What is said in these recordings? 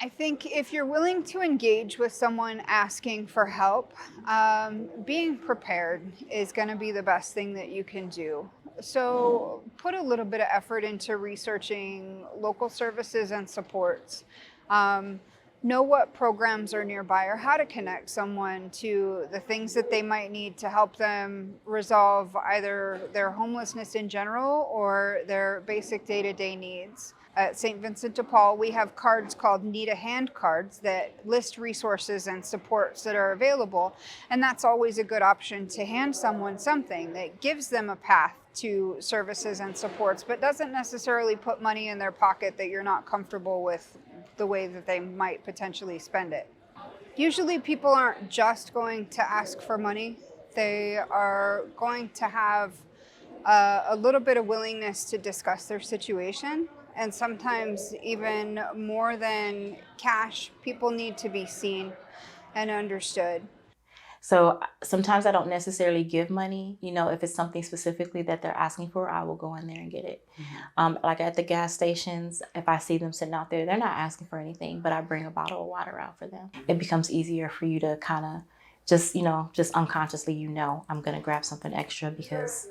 I think if you're willing to engage with someone asking for help, being prepared is going to be the best thing that you can do. So put a little bit of effort into researching local services and supports. Um, know what programs are nearby or how to connect someone to the things that they might need to help them resolve either their homelessness in general or their basic day to day needs. At St. Vincent de Paul, we have cards called Need a Hand cards that list resources and supports that are available. And that's always a good option to hand someone something that gives them a path to services and supports, but doesn't necessarily put money in their pocket that you're not comfortable with the way that they might potentially spend it. Usually, people aren't just going to ask for money, they are going to have a little bit of willingness to discuss their situation. And sometimes, even more than cash, people need to be seen and understood. So sometimes I don't necessarily give money. If it's something specifically that they're asking for, I will go in there and get it. Like at the gas stations, if I see them sitting out there, they're not asking for anything, but I bring a bottle of water out for them. It becomes easier for you to kind of just unconsciously, I'm going to grab something extra because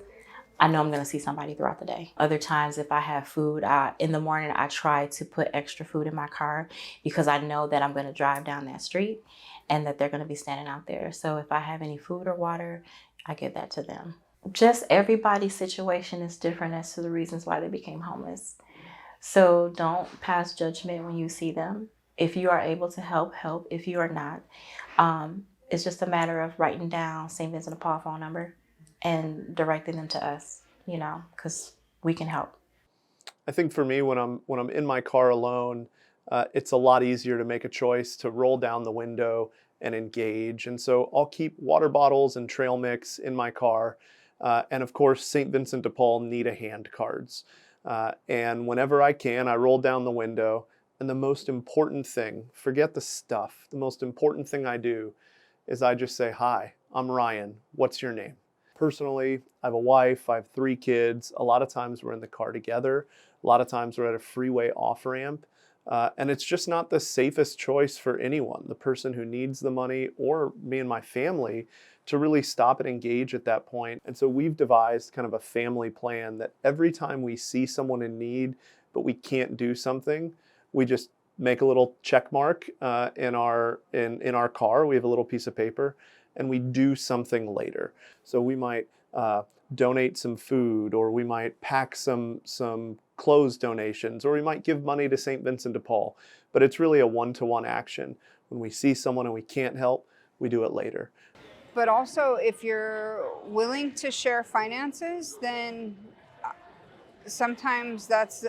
I know I'm going to see somebody throughout the day. Other times, if I have food, in the morning, I try to put extra food in my car because I know that I'm going to drive down that street and that they're going to be standing out there. So if I have any food or water, I give that to them. Just everybody's situation is different as to the reasons why they became homeless. So don't pass judgment when you see them. If you are able to help, help. If you are not, it's just a matter of writing down St. Vincent de Paul phone number and directing them to us, because we can help. I think for me, when I'm in my car alone, it's a lot easier to make a choice to roll down the window and engage. And so I'll keep water bottles and trail mix in my car, and of course St. Vincent de Paul Need a Hand cards. And whenever I can, I roll down the window. And the most important thing, forget the stuff. The most important thing I do is I just say, "Hi, I'm Ryan. What's your name?" Personally, I have a wife, I have 3 kids. A lot of times we're in the car together. A lot of times we're at a freeway off ramp. And it's just not the safest choice for anyone, the person who needs the money or me and my family, to really stop and engage at that point. And so we've devised kind of a family plan that every time we see someone in need, but we can't do something, we just make a little check mark in our car. We have a little piece of paper and we do something later. So we might donate some food, or we might pack some clothes donations, or we might give money to St. Vincent de Paul. But it's really a one-to-one action. When we see someone and we can't help, we do it later. But also, if you're willing to share finances, then sometimes that's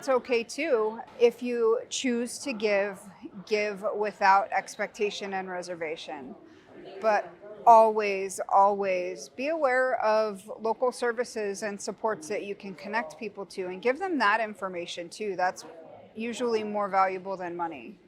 okay too. If you choose to give without expectation and reservation. But always be aware of local services and supports that you can connect people to and give them that information too. That's usually more valuable than money.